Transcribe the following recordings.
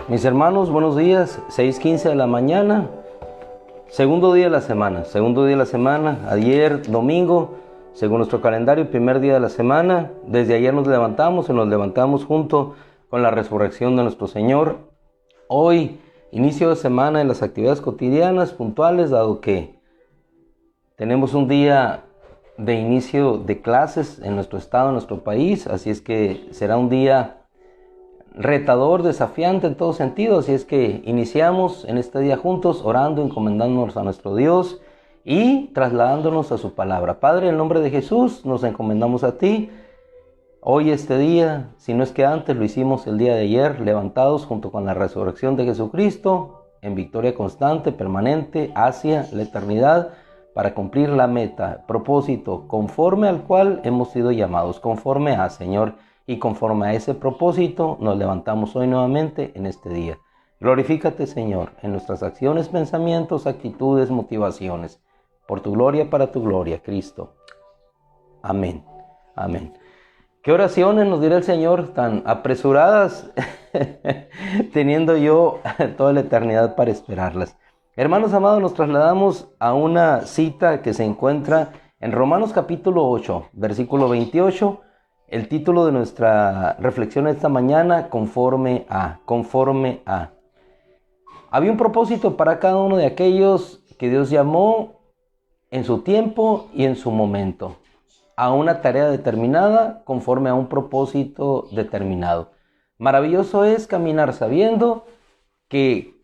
Mis hermanos, buenos días, 6:15 de la mañana, segundo día de la semana, ayer domingo, según nuestro calendario, primer día de la semana. Desde ayer nos levantamos y nos levantamos junto con la resurrección de nuestro Señor. Hoy, inicio de semana en las actividades cotidianas puntuales, dado que tenemos un día de inicio de clases en nuestro estado, en nuestro país, así es que será un día retador, desafiante en todo sentido, así es que iniciamos en este día juntos orando, encomendándonos a nuestro Dios y trasladándonos a su palabra. Padre, en el nombre de Jesús nos encomendamos a ti. Hoy este día, si no es que antes lo hicimos el día de ayer, levantados junto con la resurrección de Jesucristo, en victoria constante, permanente, hacia la eternidad, para cumplir la meta, propósito, conforme al cual hemos sido llamados, conforme a, Señor. Y conforme a ese propósito nos levantamos hoy nuevamente en este día. Glorifícate, Señor, en nuestras acciones, pensamientos, actitudes, motivaciones. Por tu gloria, para tu gloria, Cristo. Amén. Amén. ¿Qué oraciones nos dirá el Señor tan apresuradas, teniendo yo toda la eternidad para esperarlas? Hermanos amados, nos trasladamos a una cita que se encuentra en Romanos capítulo 8, versículo 28. El título de nuestra reflexión esta mañana, conforme a. Había un propósito para cada uno de aquellos que Dios llamó en su tiempo y en su momento, a una tarea determinada, conforme a un propósito determinado. Maravilloso es caminar sabiendo que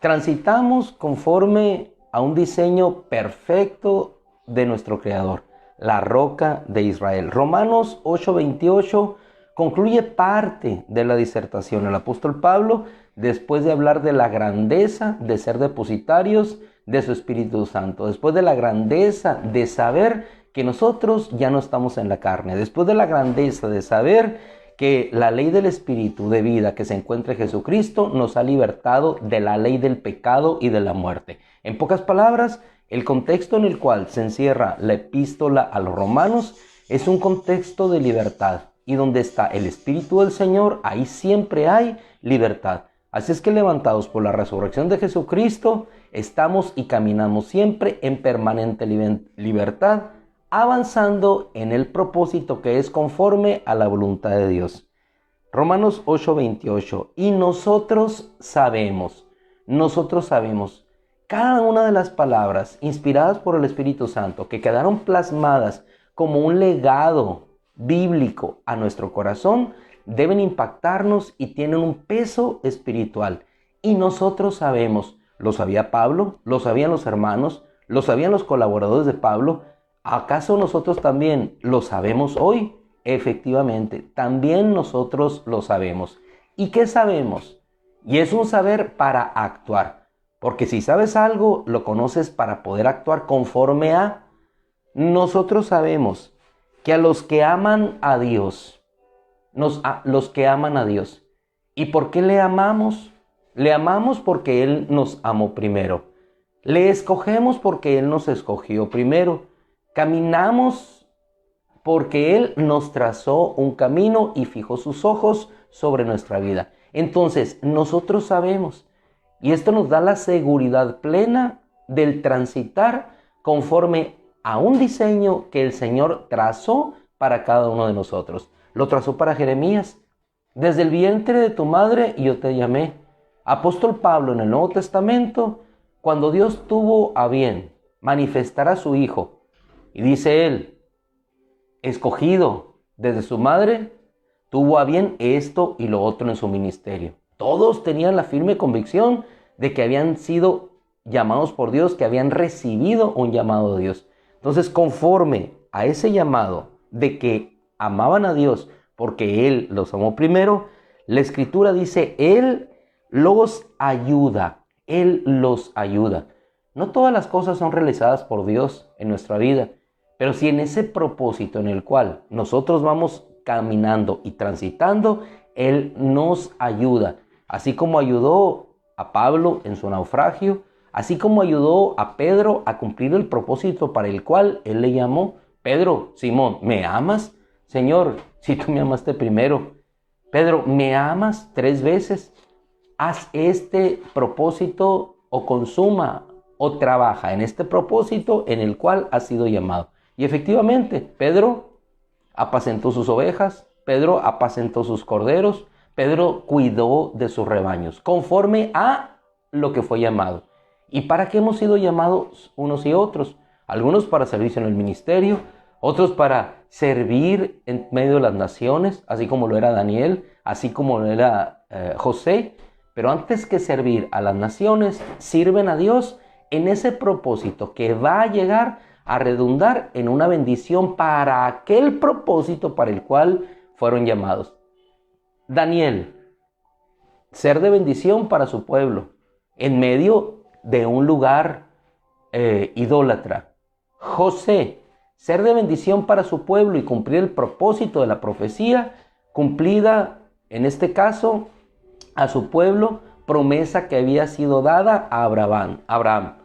transitamos conforme a un diseño perfecto de nuestro Creador, la roca de Israel. Romanos 8:28 concluye parte de la disertación. El apóstol Pablo, después de hablar de la grandeza de ser depositarios de su Espíritu Santo, después de la grandeza de saber que nosotros ya no estamos en la carne, después de la grandeza de saber que la ley del Espíritu de vida que se encuentra en Jesucristo nos ha libertado de la ley del pecado y de la muerte. En pocas palabras, el contexto en el cual se encierra la epístola a los romanos es un contexto de libertad. Y donde está el Espíritu del Señor, ahí siempre hay libertad. Así es que levantados por la resurrección de Jesucristo, estamos y caminamos siempre en permanente libertad, avanzando en el propósito que es conforme a la voluntad de Dios. Romanos 8:28. Y nosotros sabemos. Cada una de las palabras inspiradas por el Espíritu Santo que quedaron plasmadas como un legado bíblico a nuestro corazón deben impactarnos y tienen un peso espiritual. Y nosotros sabemos, lo sabía Pablo, lo sabían los hermanos, lo sabían los colaboradores de Pablo. ¿Acaso nosotros también lo sabemos hoy? Efectivamente, también nosotros lo sabemos. ¿Y qué sabemos? Y es un saber para actuar. Porque si sabes algo, lo conoces para poder actuar conforme a. Nosotros sabemos que a los que aman a Dios, los que aman a Dios. ¿Y por qué le amamos? Le amamos porque Él nos amó primero. Le escogemos porque Él nos escogió primero. Caminamos porque Él nos trazó un camino y fijó sus ojos sobre nuestra vida. Entonces, nosotros sabemos. Y esto nos da la seguridad plena del transitar conforme a un diseño que el Señor trazó para cada uno de nosotros. Lo trazó para Jeremías. Desde el vientre de tu madre yo te llamé. Apóstol Pablo en el Nuevo Testamento, cuando Dios tuvo a bien manifestar a su Hijo, y dice él, escogido desde su madre, tuvo a bien esto y lo otro en su ministerio. Todos tenían la firme convicción de que habían sido llamados por Dios, que habían recibido un llamado de Dios. Entonces, conforme a ese llamado de que amaban a Dios, porque Él los amó primero, la Escritura dice, Él los ayuda, Él los ayuda. No todas las cosas son realizadas por Dios en nuestra vida, pero si en ese propósito en el cual nosotros vamos caminando y transitando, Él nos ayuda. Así como ayudó a Pablo en su naufragio, así como ayudó a Pedro a cumplir el propósito para el cual Él le llamó. Pedro, Simón, ¿me amas? Señor, si tú me amaste primero. Pedro, ¿me amas 3 veces? Haz este propósito o consuma o trabaja en este propósito en el cual has sido llamado. Y efectivamente, Pedro apacentó sus ovejas, Pedro apacentó sus corderos, Pedro cuidó de sus rebaños, conforme a lo que fue llamado. ¿Y para qué hemos sido llamados unos y otros? Algunos para servicio en el ministerio, otros para servir en medio de las naciones, así como lo era Daniel, así como lo era José. Pero antes que servir a las naciones, sirven a Dios en ese propósito que va a llegar a redundar en una bendición para aquel propósito para el cual fueron llamados. Daniel, ser de bendición para su pueblo en medio de un lugar idólatra. José, ser de bendición para su pueblo y cumplir el propósito de la profecía cumplida, en este caso, a su pueblo, promesa que había sido dada a Abraham.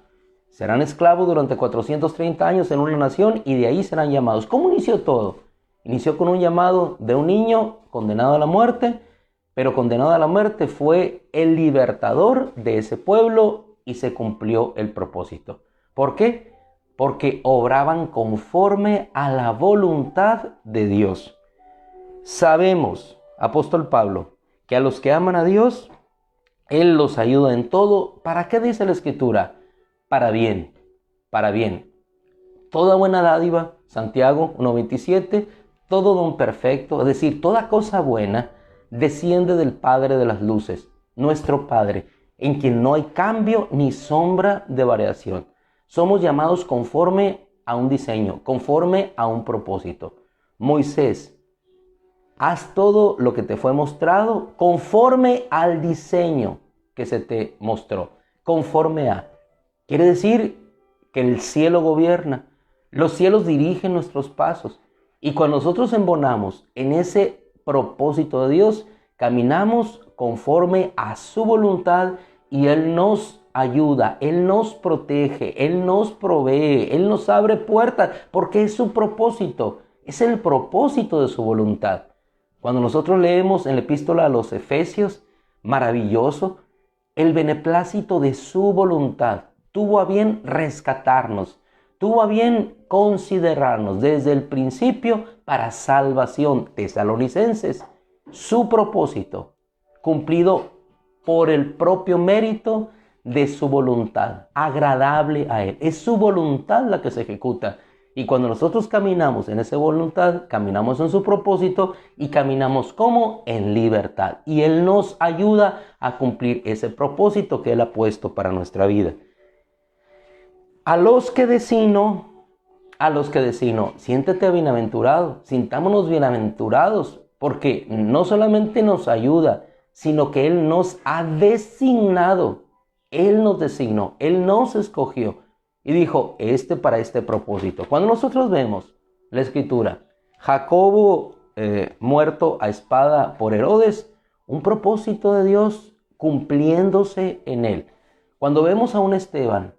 Serán esclavos durante 430 años en una nación y de ahí serán llamados. ¿Cómo inició todo? Inició con un llamado de un niño condenado a la muerte, pero condenado a la muerte fue el libertador de ese pueblo y se cumplió el propósito. ¿Por qué? Porque obraban conforme a la voluntad de Dios. Sabemos, apóstol Pablo, que a los que aman a Dios, Él los ayuda en todo. ¿Para qué dice la Escritura? Para bien, para bien. Toda buena dádiva, Santiago 1:27, todo don perfecto, es decir, toda cosa buena, desciende del Padre de las luces, nuestro Padre, en quien no hay cambio ni sombra de variación. Somos llamados conforme a un diseño, conforme a un propósito. Moisés, haz todo lo que te fue mostrado conforme al diseño que se te mostró. Conforme a. Quiere decir que el cielo gobierna. Los cielos dirigen nuestros pasos. Y cuando nosotros embonamos en ese propósito de Dios, caminamos conforme a su voluntad y Él nos ayuda, Él nos protege, Él nos provee, Él nos abre puertas, porque es su propósito, es el propósito de su voluntad. Cuando nosotros leemos en la epístola a los Efesios, maravilloso, el beneplácito de su voluntad tuvo a bien rescatarnos, tuvo a bien considerarnos desde el principio para salvación. Tesalonicenses, su propósito cumplido por el propio mérito de su voluntad, agradable a Él. Es su voluntad la que se ejecuta. Y cuando nosotros caminamos en esa voluntad, caminamos en su propósito y caminamos como en libertad. Y Él nos ayuda a cumplir ese propósito que Él ha puesto para nuestra vida. A los que decino, siéntete bienaventurado, sintámonos bienaventurados, porque no solamente nos ayuda, sino que Él nos ha designado. Él nos designó, Él nos escogió y dijo, para este propósito. Cuando nosotros vemos la Escritura, Jacobo muerto a espada por Herodes, un propósito de Dios cumpliéndose en él. Cuando vemos a un Esteban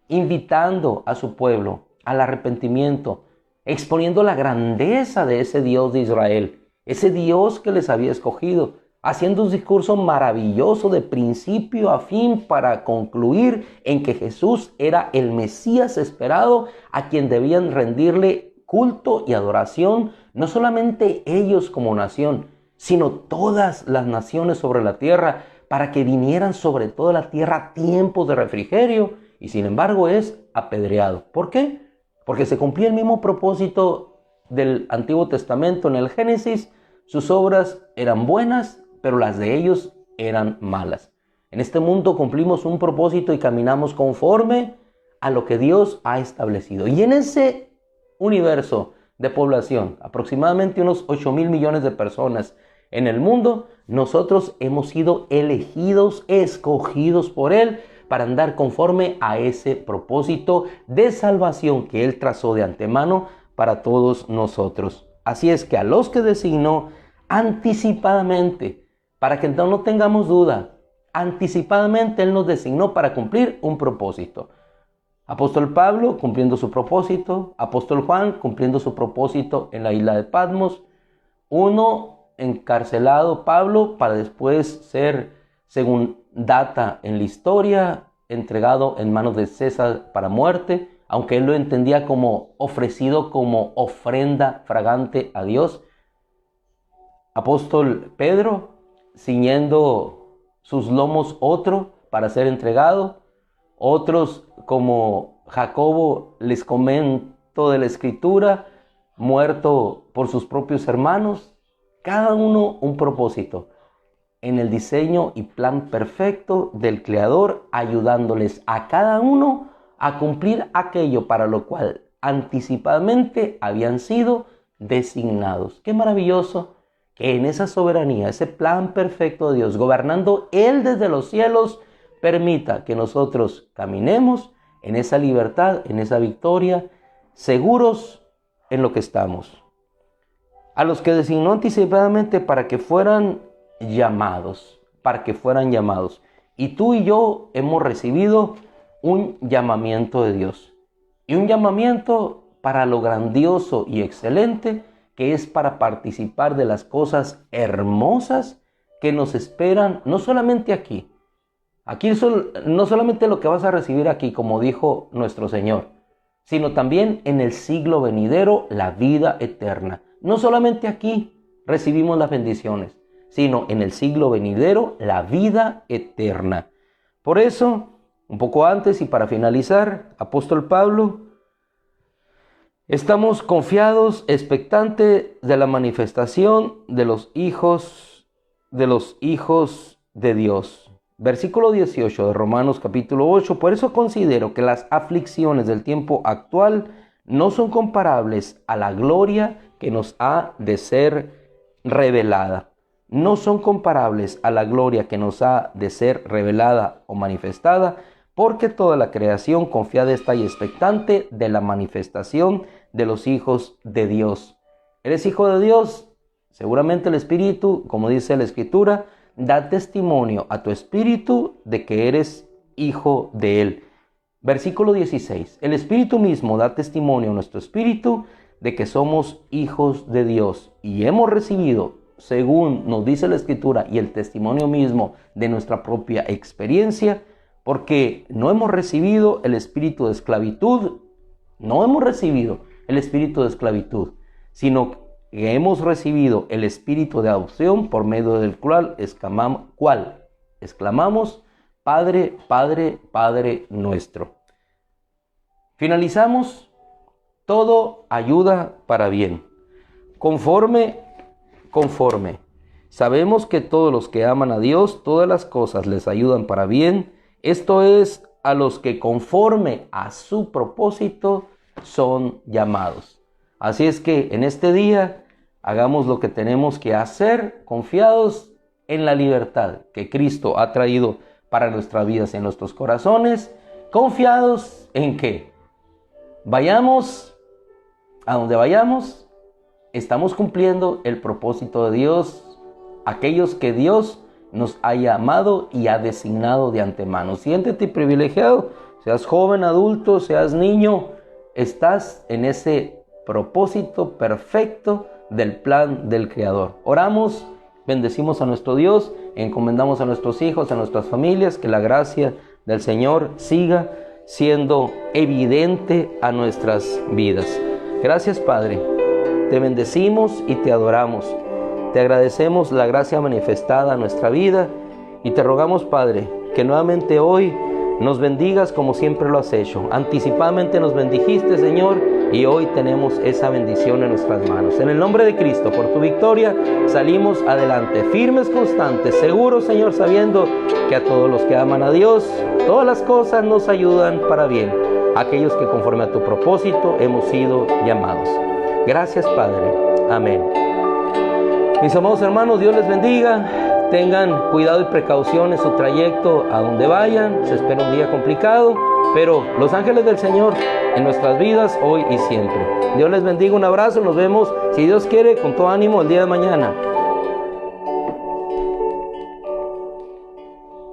invitando a su pueblo al arrepentimiento, exponiendo la grandeza de ese Dios de Israel, ese Dios que les había escogido, haciendo un discurso maravilloso de principio a fin para concluir en que Jesús era el Mesías esperado a quien debían rendirle culto y adoración, no solamente ellos como nación, sino todas las naciones sobre la tierra, para que vinieran sobre toda la tierra tiempos de refrigerio, y sin embargo es apedreado. ¿Por qué? Porque se cumplía el mismo propósito del Antiguo Testamento en el Génesis. Sus obras eran buenas, pero las de ellos eran malas. En este mundo cumplimos un propósito y caminamos conforme a lo que Dios ha establecido. Y en ese universo de población, aproximadamente unos 8.000 millones de personas en el mundo, nosotros hemos sido elegidos, escogidos por Él para andar conforme a ese propósito de salvación que Él trazó de antemano para todos nosotros. Así es que a los que designó anticipadamente, para que no tengamos duda, anticipadamente Él nos designó para cumplir un propósito. Apóstol Pablo cumpliendo su propósito, Apóstol Juan cumpliendo su propósito en la isla de Patmos, uno encarcelado, Pablo, para después ser, según data en la historia, entregado en manos de César para muerte, aunque él lo entendía como ofrecido como ofrenda fragante a Dios. Apóstol Pedro, ciñendo sus lomos otro para ser entregado. Otros como Jacobo, les comento de la Escritura, muerto por sus propios hermanos. Cada uno un propósito en el diseño y plan perfecto del Creador, ayudándoles a cada uno a cumplir aquello para lo cual anticipadamente habían sido designados. Qué maravilloso que en esa soberanía, ese plan perfecto de Dios, gobernando Él desde los cielos, permita que nosotros caminemos en esa libertad, en esa victoria, seguros en lo que estamos. A los que designó anticipadamente para que fueran llamados, Y tú y yo hemos recibido un llamamiento de Dios. Y un llamamiento para lo grandioso y excelente que es para participar de las cosas hermosas que nos esperan, no solamente aquí. Aquí no solamente lo que vas a recibir aquí, como dijo nuestro Señor, sino también en el siglo venidero, la vida eterna. No solamente aquí recibimos las bendiciones, sino en el siglo venidero, la vida eterna. Por eso, un poco antes y para finalizar, Apóstol Pablo, estamos confiados, expectantes de la manifestación de los hijos de Dios. Versículo 18 de Romanos capítulo 8. Por eso considero que las aflicciones del tiempo actual no son comparables a la gloria que nos ha de ser revelada. No son comparables a la gloria que nos ha de ser revelada o manifestada, porque toda la creación confiada está y expectante de la manifestación de los hijos de Dios. ¿Eres hijo de Dios? Seguramente el Espíritu, como dice la Escritura, da testimonio a tu espíritu de que eres hijo de Él. Versículo 16. El Espíritu mismo da testimonio a nuestro espíritu de que somos hijos de Dios y hemos recibido, según nos dice la Escritura y el testimonio mismo de nuestra propia experiencia, porque no hemos recibido el espíritu de esclavitud, sino que hemos recibido el espíritu de adopción, por medio del cual exclamamos, Padre, Padre, Padre nuestro. Finalizamos, todo ayuda para bien. Conforme. Sabemos que todos los que aman a Dios, todas las cosas les ayudan para bien. Esto es, a los que conforme a su propósito son llamados. Así es que en este día hagamos lo que tenemos que hacer, confiados en la libertad que Cristo ha traído para nuestras vidas y en nuestros corazones, confiados en que vayamos a donde vayamos, estamos cumpliendo el propósito de Dios, aquellos que Dios nos ha llamado y ha designado de antemano. Siéntete privilegiado, seas joven, adulto, seas niño, estás en ese propósito perfecto del plan del Creador. Oramos, bendecimos a nuestro Dios, encomendamos a nuestros hijos, a nuestras familias, que la gracia del Señor siga siendo evidente a nuestras vidas. Gracias, Padre. Te bendecimos y te adoramos. Te agradecemos la gracia manifestada en nuestra vida y te rogamos, Padre, que nuevamente hoy nos bendigas como siempre lo has hecho. Anticipadamente nos bendijiste, Señor, y hoy tenemos esa bendición en nuestras manos. En el nombre de Cristo, por tu victoria, salimos adelante, firmes, constantes, seguros, Señor, sabiendo que a todos los que aman a Dios, todas las cosas nos ayudan para bien. Aquellos que conforme a tu propósito hemos sido llamados. Gracias, Padre. Amén. Mis amados hermanos, Dios les bendiga. Tengan cuidado y precaución en su trayecto a donde vayan. Se espera un día complicado, pero los ángeles del Señor en nuestras vidas hoy y siempre. Dios les bendiga, un abrazo, nos vemos, si Dios quiere, con todo ánimo el día de mañana.